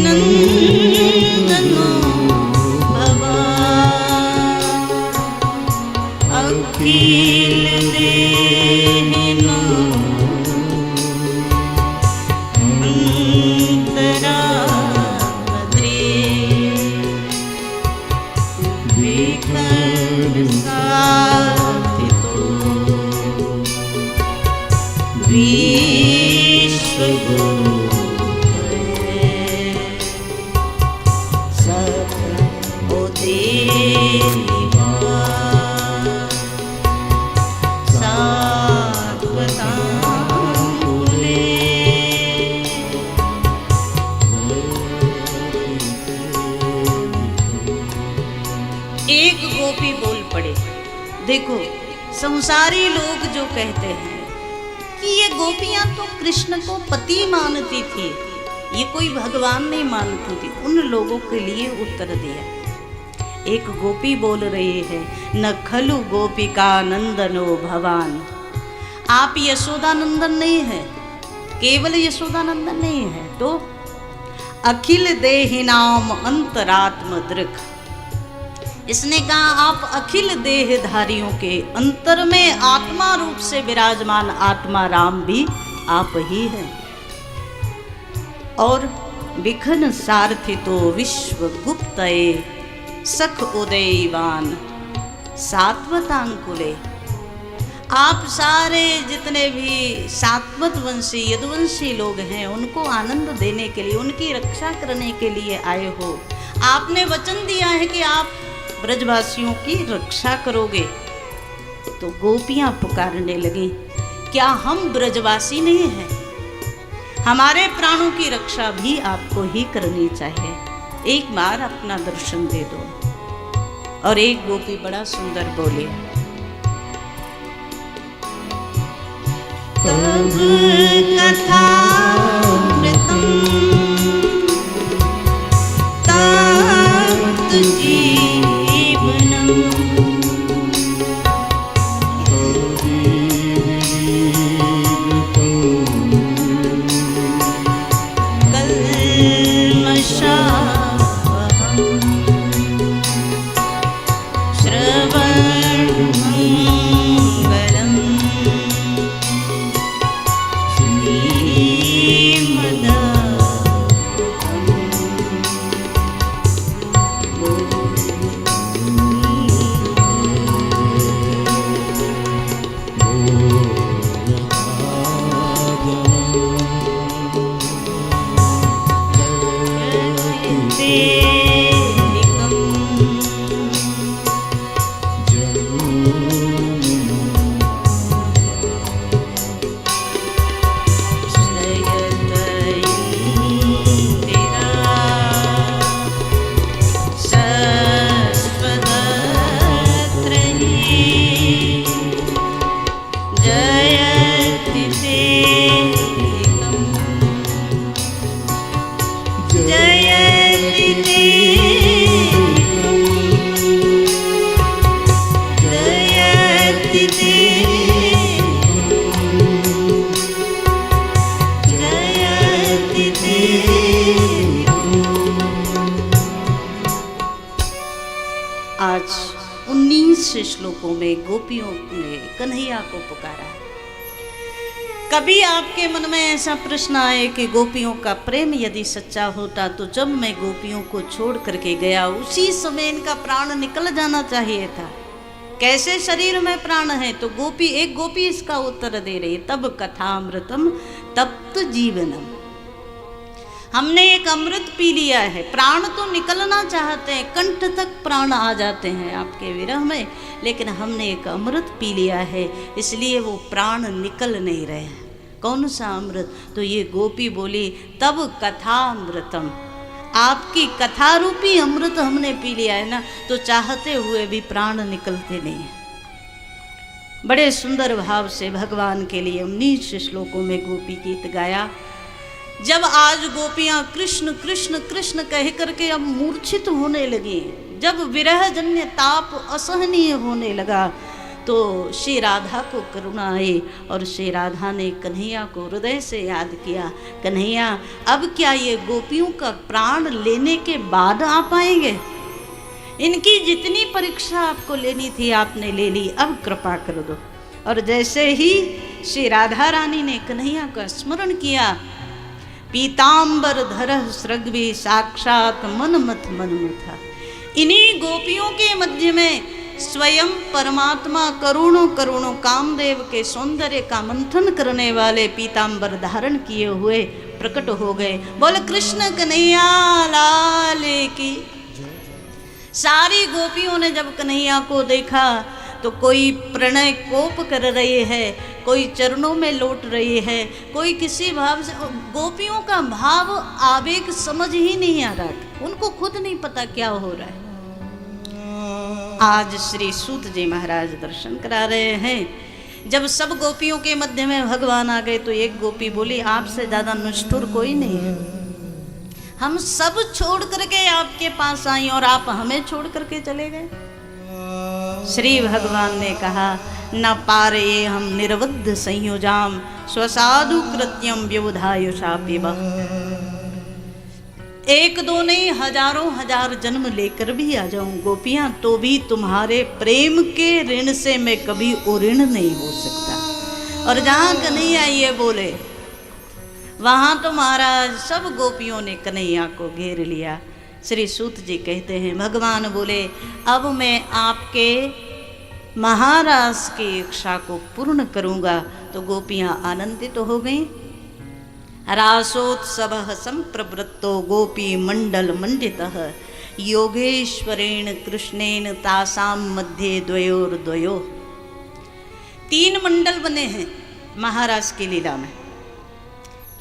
नंदनो अखिल देहिनो अंतरा बद्री विकर साथितो विश्व एक गोपी बोल पड़े। देखो, संसारी लोग जो कहते हैं कि ये गोपियां तो कृष्ण को पति मानती थी, ये कोई भगवान नहीं मानती थी, उन लोगों के लिए उत्तर दिया। एक गोपी बोल रही है, न खलु गोपिका नंदनो भवान। आप यशोदानंदन नहीं है, केवल यशोदानंदन नहीं है, तो अखिल देहिनाम अंतरात्म दृक्। इसने कहा आप अखिल देहधारियों के अंतर में आत्मा रूप से विराजमान आत्मा राम भी आप ही हैं। और विघन सारथितो विश्व गुप्तये सख उदयवान सात्वतांकुले। आप सारे जितने भी सात्वत वंशी यदुवंशी लोग हैं, उनको आनंद देने के लिए, उनकी रक्षा करने के लिए आए हो। आपने वचन दिया है कि आप ब्रजवासियों की रक्षा करोगे। तो गोपियां पुकारने लगी, क्या हम ब्रजवासी नहीं हैं? हमारे प्राणों की रक्षा भी आपको ही करनी चाहिए। एक बार अपना दर्शन दे दो। और एक गोपी बड़ा सुंदर बोली, तब कथा मृतम तात जीवनम 19 श्लोकों में गोपियों ने कन्हैया को पुकारा। कभी आपके मन में ऐसा प्रश्न आए कि गोपियों का प्रेम यदि सच्चा होता तो जब मैं गोपियों को छोड़ करके गया उसी समय इनका प्राण निकल जाना चाहिए था, कैसे शरीर में प्राण है? तो एक गोपी इसका उत्तर दे रही है, तब कथामृतम तप्त जीवनम, हमने एक अमृत पी लिया है। प्राण तो निकलना चाहते हैं, कंठ तक प्राण आ जाते हैं आपके विरह में, लेकिन हमने एक अमृत पी लिया है, इसलिए वो प्राण निकल नहीं रहे हैं। कौन सा अमृत? तो ये गोपी बोली, तब कथामृतम, आपकी कथा रूपी अमृत हमने पी लिया है ना, तो चाहते हुए भी प्राण निकलते नहीं हैं। बड़े सुंदर भाव से भगवान के लिए 19 श्लोकों में गोपी गीत गाया। जब आज गोपियां कृष्ण कृष्ण कृष्ण कह करके अब मूर्छित होने लगी, जब विरह जन्य ताप असहनीय होने लगा, तो श्री राधा को करुणा आई और श्री राधा ने कन्हैया को हृदय से याद किया, कन्हैया अब क्या ये गोपियों का प्राण लेने के बाद आ पाएंगे? इनकी जितनी परीक्षा आपको लेनी थी आपने ले ली, अब कृपा कर दो। और जैसे ही श्री राधा रानी ने कन्हैया का स्मरण किया, पीतांबर धरह सृग्वी साक्षात मनमथ मनमथा, इन्हीं गोपियों के मध्य में स्वयं परमात्मा करोड़ों करोड़ों कामदेव के सौंदर्य का मंथन करने वाले पीतांबर धारण किए हुए प्रकट हो गए। बोल कृष्ण कन्हैया लाल की। सारी गोपियों ने जब कन्हैया को देखा तो कोई प्रणय कोप कर रही है, कोई चरणों में लौट रही है, कोई किसी भाव से। गोपियों का भाव आवेग समझ ही नहीं आ रहा, उनको खुद नहीं पता क्या हो रहा है। आज श्री सूत जी महाराज दर्शन करा रहे हैं। जब सब गोपियों के मध्य में भगवान आ गए तो एक गोपी बोली, आपसे ज्यादा निष्ठुर कोई नहीं है, हम सब छोड़ करके आपके पास आई और आप हमें छोड़ करके चले गए। श्री भगवान ने कहा, न पारे हम निर्वद्ध संयोजाम स्वसाधु कृत्यम व्यवधायुषा पिबा। एक दो नहीं, हजारों हजार जन्म लेकर भी आ जाऊं गोपियां, तो भी तुम्हारे प्रेम के ऋण से मैं कभी उऋण नहीं हो सकता। और जहां कन्हैया ये बोले वहां तो महाराज सब गोपियों ने कन्हैया को घेर लिया। श्री सूत जी कहते हैं, भगवान बोले अब मैं आपके महाराज की इच्छा को पूर्ण करूंगा। तो गोपियां आनंदित तो हो गईं। रासोत्सव संप्रवृत्तो गोपी मंडल मंडितः योगेश्वरेण कृष्णेन तासाम मध्य द्वयोर्द्वयो। 3 मंडल बने हैं महाराज की लीला में।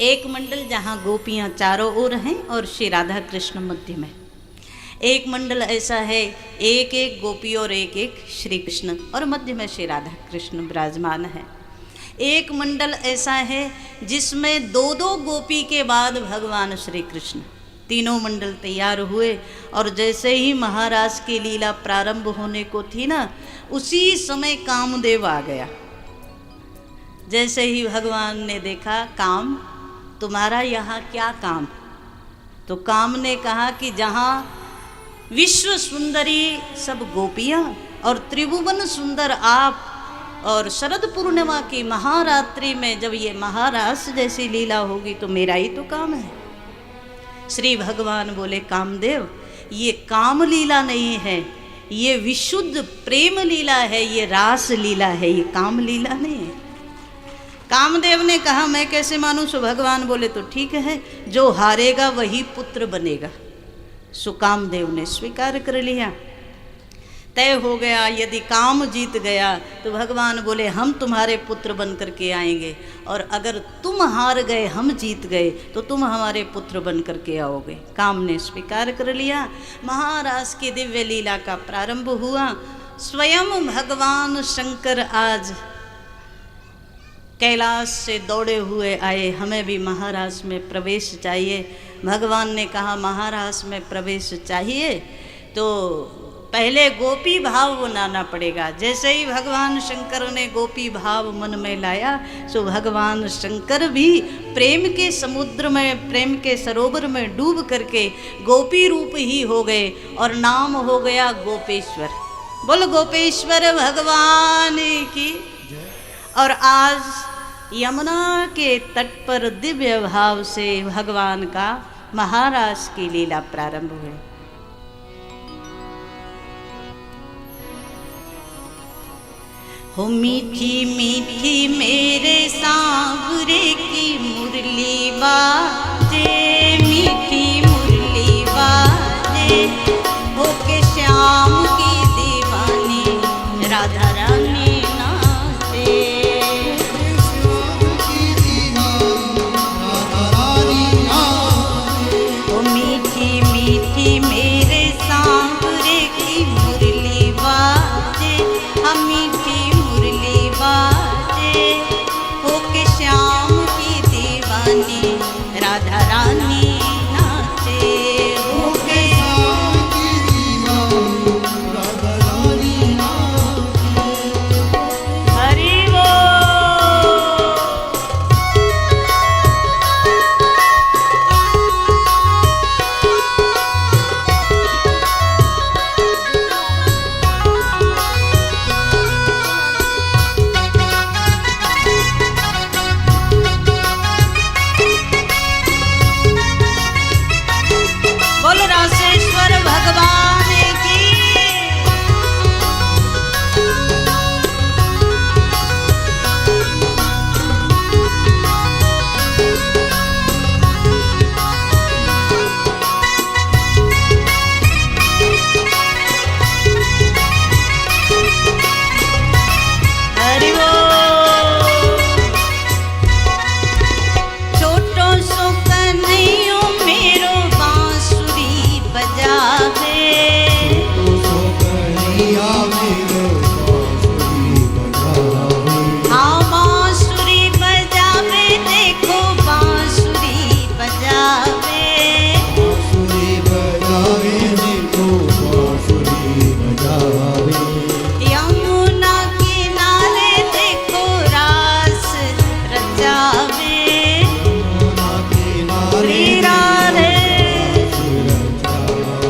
एक मंडल जहाँ गोपियाँ चारों ओर हैं और श्री राधा कृष्ण मध्य में। एक मंडल ऐसा है एक एक गोपी और एक एक श्री कृष्ण, और मध्य में श्री राधा कृष्ण विराजमान है। एक मंडल ऐसा है जिसमें 2-2 गोपी के बाद भगवान श्री कृष्ण। तीनों मंडल तैयार हुए और जैसे ही महाराज की लीला प्रारंभ होने को थी ना, उसी समय कामदेव आ गया। जैसे ही भगवान ने देखा, काम तुम्हारा यहाँ क्या काम? तो काम ने कहा कि जहाँ विश्व सुंदरी सब गोपियाँ और त्रिभुवन सुंदर आप, और शरद पूर्णिमा की महारात्रि में जब ये महारास जैसी लीला होगी तो मेरा ही तो काम है। श्री भगवान बोले, कामदेव ये काम लीला नहीं है, ये विशुद्ध प्रेम लीला है, ये रास लीला है, ये काम लीला नहीं है। कामदेव ने कहा मैं कैसे मानूं? सो भगवान बोले तो ठीक है, जो हारेगा वही पुत्र बनेगा। सो कामदेव ने स्वीकार कर लिया, तय हो गया। यदि काम जीत गया तो भगवान बोले हम तुम्हारे पुत्र बन करके आएंगे, और अगर तुम हार गए हम जीत गए तो तुम हमारे पुत्र बन करके आओगे। काम ने स्वीकार कर लिया। महाराज की दिव्य लीला का प्रारंभ हुआ। स्वयं भगवान शंकर आज कैलाश से दौड़े हुए आए, हमें भी महाराज में प्रवेश चाहिए। भगवान ने कहा महाराज में प्रवेश चाहिए तो पहले गोपी भाव बनाना पड़ेगा। जैसे ही भगवान शंकर ने गोपी भाव मन में लाया, सो भगवान शंकर भी प्रेम के समुद्र में, प्रेम के सरोवर में डूब करके गोपी रूप ही हो गए और नाम हो गया गोपेश्वर। बोल गोपेश्वर भगवान की। और आज यमुना के तट पर दिव्य भाव से भगवान का महारास की लीला प्रारंभ हुई। हो मीठी मीठी मेरे सांवरे की मुरली बाजे, मीठी मुरली बाजे, हो के श्याम की दीवानी राधा रानी नाचे। हो मीठी मीठी मेरे सांवरे की मुरली बाजे, हम मीठी बाजे, हो के श्याम की दीवानी राधा रानी नाचे। हो के श्याम की दीवानी राधा रानी नाचे। हरि बोल रासेश्वर भगवान की। हरि छोटों सो कन्हैयों मेरो बांसुरी बजावे, हाँ बांसुरी बजावे, देखो बांसुरी बजावे, यमुना किनारे देखो रास रचावे, श्री राधे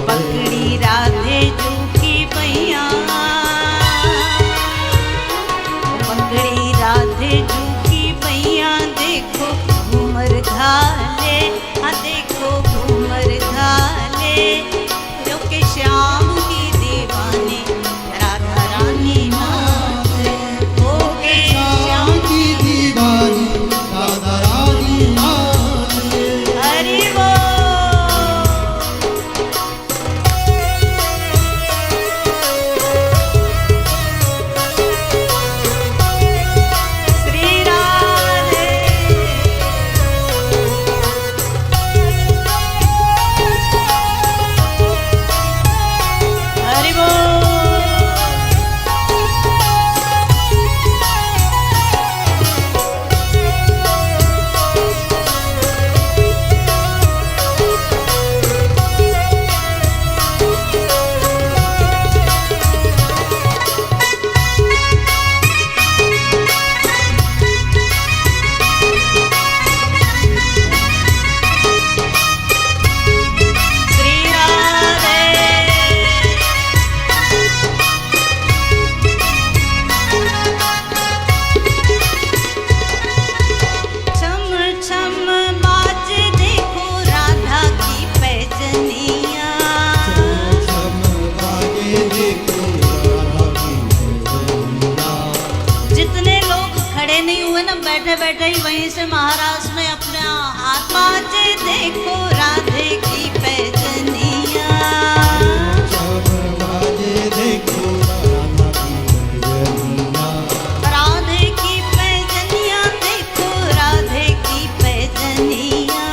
पकड़ी राधे जू की पैया, पकड़ी राधे जू की पैया, देखो घूमर घाले, हाँ देखो घूमर घाले, जो के श्याम की दीवानी राधा रानी नाचे। हो के श्याम की दीवानी राधा रानी नाचे। हरि बोल। श्री राधे हरि बोल। श्री राधे छम छम बाजे, देखो राधा की पैजनिया, जितने लोग खड़े नहीं हुए ना, बैठे बैठे ही वहीं से महाराज में अपने हाथ बाजे, देखो राधे की पैजनिया, राधे की पैजनिया, देखो राधे की पैजनिया,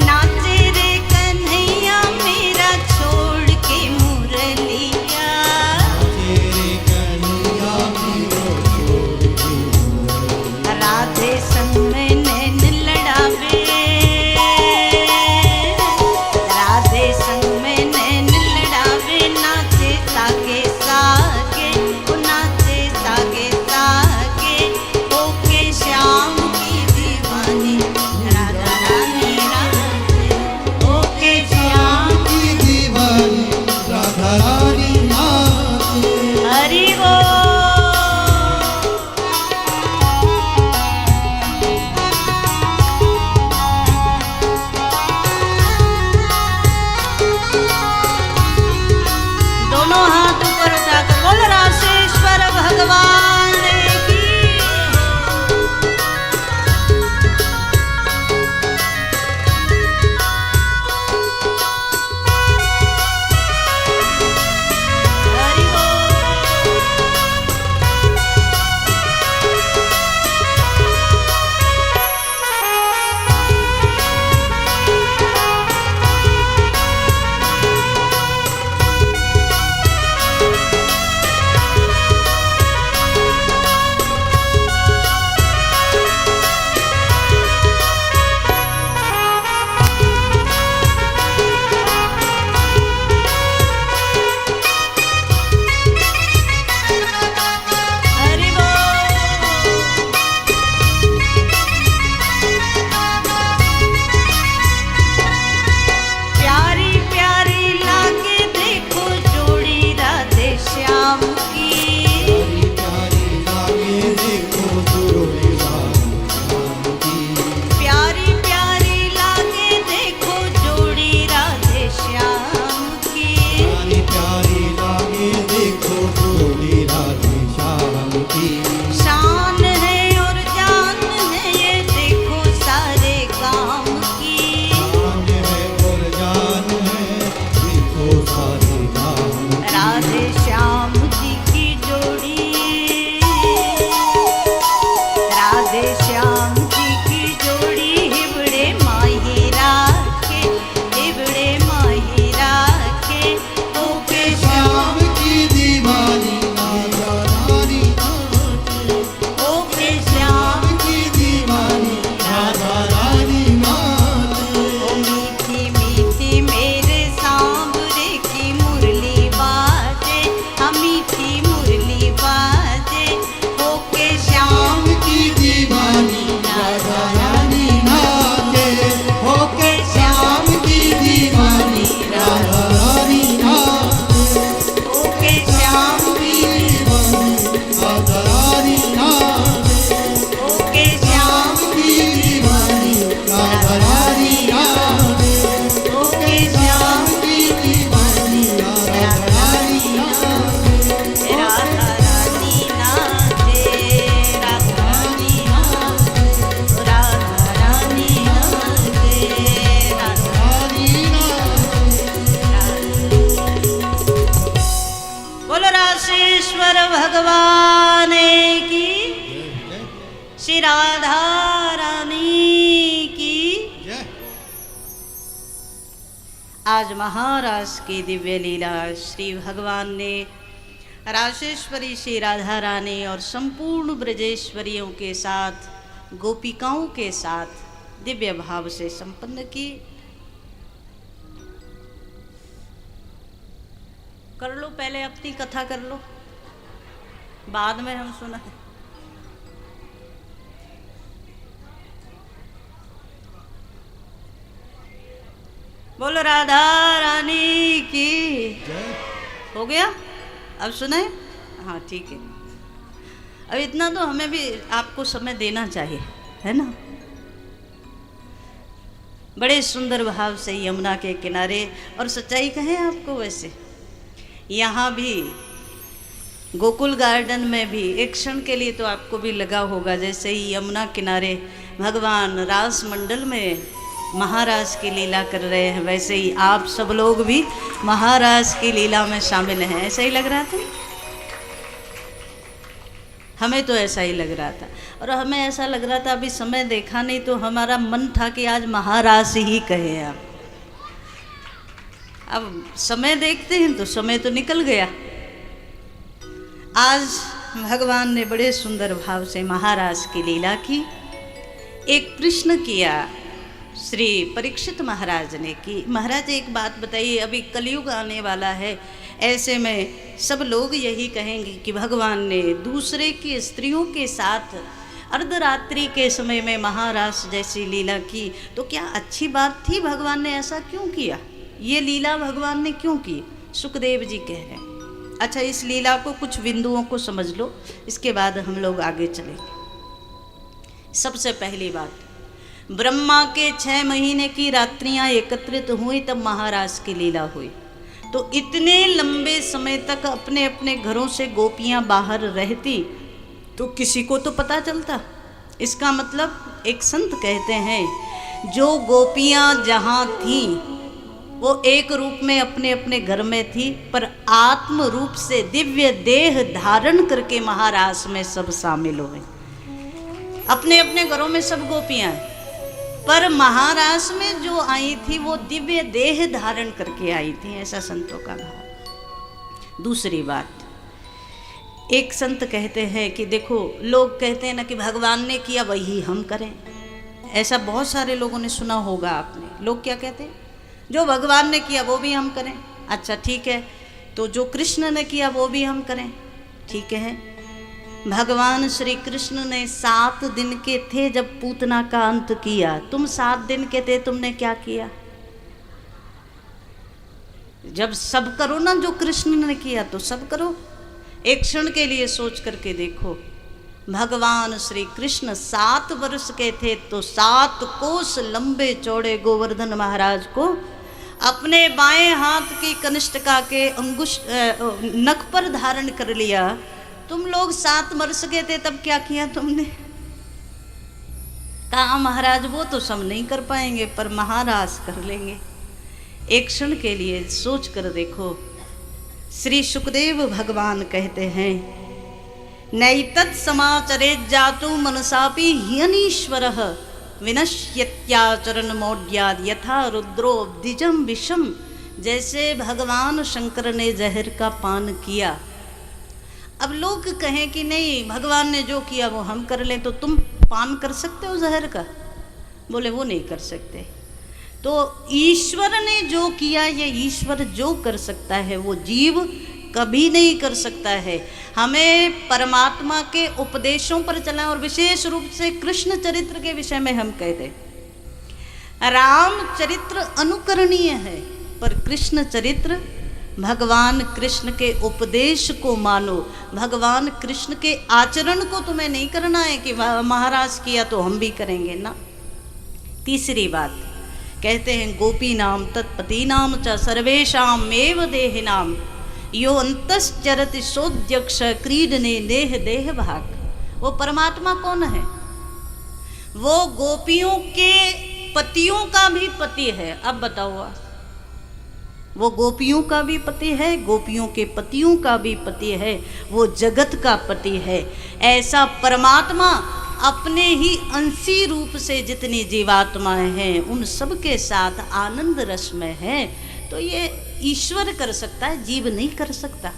नाचे रे कन्हैया मेरा छोड़ के मुरलिया, की शान है और जान है ये देखो सारे काम की। शान है और जान है देखो सारे काम की। राधे श्याम जी की जोड़ी, राधे श्याम जी की जोड़ी हिबड़े माही राखे, हिबड़े माही राखे। ओके श्याम की दीवानी राधा रानी नाचे। ओके श्याम की दीवानी राधा रानी नाचे। ओ मीठी मीठी मेरे सांवरे की मुरली बाजे, हम मीठी मुरली बाजे। ओके श्याम श्याम की दीवानी राधा रानी नाचे। होके श्याम की दीवानी राधा रानी नाचे। ओके श्याम श्याम की दीवानी राधा रानी नाचे। ओके श्याम की दीवानी राधा रानी नाचे। ओके श्याम की दीवानी राधा रानी नाचे। राधा रानी नाचे, राधा रानी नाचे, राधा रानी नाचे, राधा रानी नाचे। बोलो राशेश्वर भगवान की, श्री राधा रानी की। आज महाराज की दिव्य लीला श्री भगवान ने राशेश्वरी श्री राधा रानी और संपूर्ण ब्रजेश्वरियों के साथ, गोपिकाओं के साथ दिव्य भाव से संपन्न की। कर लो, पहले अपनी कथा कर लो, बाद में हम सुना। बोलो राधा रानी की। हो गया? अब सुनाए? हाँ ठीक है। अब इतना तो हमें भी आपको समय देना चाहिए, है ना। बड़े सुंदर भाव से यमुना के किनारे, और सच्चाई कहें आपको, वैसे यहाँ भी गोकुल गार्डन में भी एक क्षण के लिए तो आपको भी लगा होगा, जैसे ही यमुना किनारे भगवान रास मंडल में महाराज की लीला कर रहे हैं, वैसे ही आप सब लोग भी महाराज की लीला में शामिल हैं। ऐसा ही लग रहा था, हमें तो ऐसा ही लग रहा था। और हमें ऐसा लग रहा था, अभी समय देखा नहीं तो हमारा मन था कि आज महाराज ही कहे आप। अब समय देखते हैं तो समय तो निकल गया। आज भगवान ने बड़े सुंदर भाव से महाराज की लीला की। एक प्रश्न किया श्री परीक्षित महाराज ने कि महाराज एक बात बताइए, अभी कलयुग आने वाला है, ऐसे में सब लोग यही कहेंगे कि भगवान ने दूसरे की स्त्रियों के साथ अर्धरात्रि के समय में महाराज जैसी लीला की, तो क्या अच्छी बात थी? भगवान ने ऐसा क्यों किया? ये लीला भगवान ने क्यों की? सुखदेव जी कह रहे हैं। अच्छा, इस लीला को कुछ बिंदुओं को समझ लो, इसके बाद हम लोग आगे चलेंगे। सबसे पहली बात, ब्रह्मा के 6 महीने की रात्रियां एकत्रित हुई तब महाराज की लीला हुई। तो इतने लंबे समय तक अपने अपने घरों से गोपियां बाहर रहती तो किसी को तो पता चलता। इसका मतलब एक संत कहते हैं, जो गोपियां जहाँ थीं वो एक रूप में अपने अपने घर में थी, पर आत्म रूप से दिव्य देह धारण करके महारास में सब शामिल हुए। अपने अपने घरों में सब गोपियां, पर महारास में जो आई थी वो दिव्य देह धारण करके आई थी, ऐसा संतों का भाव। दूसरी बात, एक संत कहते हैं कि देखो, लोग कहते हैं ना कि भगवान ने किया वही हम करें। ऐसा बहुत सारे लोगों ने सुना होगा आपने। लोग क्या कहते हैं? जो भगवान ने किया वो भी हम करें। अच्छा ठीक है, तो जो कृष्ण ने किया वो भी हम करें, ठीक है। भगवान श्री कृष्ण ने 7 दिन के थे जब पूतना का अंत किया। तुम 7 दिन के थे, तुमने क्या किया? जब सब करो ना, जो कृष्ण ने किया तो सब करो। एक क्षण के लिए सोच करके देखो, भगवान श्री कृष्ण 7 वर्ष के थे तो 7 कोस लंबे चौड़े गोवर्धन महाराज को अपने बाएं हाथ की कनिष्ठिका के अंगुष्ठ नख पर धारण कर लिया। तुम लोग 7 मर सके थे तब क्या किया तुमने? कहा महाराज वो तो सब नहीं कर पाएंगे पर महाराज कर लेंगे। एक क्षण के लिए सोच कर देखो। श्री सुखदेव भगवान कहते हैं नैतत् समाचरेत् जातु मनसापि ह्यनीश्वरः विनश्यत्याचरण मौढ्याद् यथा रुद्रो द्विजं विषम। जैसे भगवान शंकर ने जहर का पान किया। अब लोग कहें कि नहीं भगवान ने जो किया वो हम कर लें, तो तुम पान कर सकते हो जहर का? बोले वो नहीं कर सकते। तो ईश्वर ने जो किया, ये ईश्वर जो कर सकता है वो जीव कभी नहीं कर सकता है। हमें परमात्मा के उपदेशों पर चलना, और विशेष रूप से कृष्ण चरित्र के विषय में हम कहते राम चरित्र अनुकरणीय है, पर कृष्ण चरित्र भगवान कृष्ण के उपदेश को मानो। भगवान कृष्ण के आचरण को तुम्हें नहीं करना है कि महाराज किया तो हम भी करेंगे ना। तीसरी बात कहते हैं गोपी नाम तत्पति नाम च सर्वेशाम एव देहिनाम यो अंतश्चरति सोऽध्यक्ष क्रीडने देह देह भाग। वो परमात्मा कौन है? वो गोपियों के पतियों का भी पति है। अब बताओ आप, वो गोपियों का भी पति है, गोपियों के पतियों का भी पति है, वो जगत का पति है। ऐसा परमात्मा अपने ही अंशी रूप से जितनी जीवात्माएं हैं उन सब के साथ आनंद रस में है। तो ये ईश्वर कर सकता है, जीव नहीं कर सकता।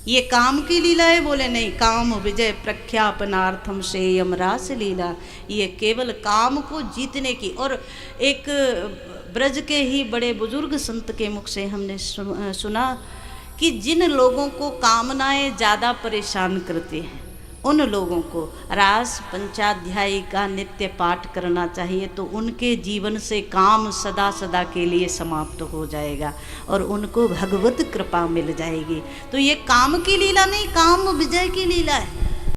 ये काम की लीला है? बोले नहीं, काम विजय प्रख्यापनार्थम से यमरास लीला। ये केवल काम को जीतने की। और एक ब्रज के ही बड़े बुजुर्ग संत के मुख से हमने सुना कि जिन लोगों को कामनाएं ज़्यादा परेशान करती हैं उन लोगों को रास पंचाध्यायी का नित्य पाठ करना चाहिए, तो उनके जीवन से काम सदा सदा के लिए समाप्त हो जाएगा और उनको भगवत कृपा मिल जाएगी। तो ये काम की लीला नहीं, काम विजय की लीला है।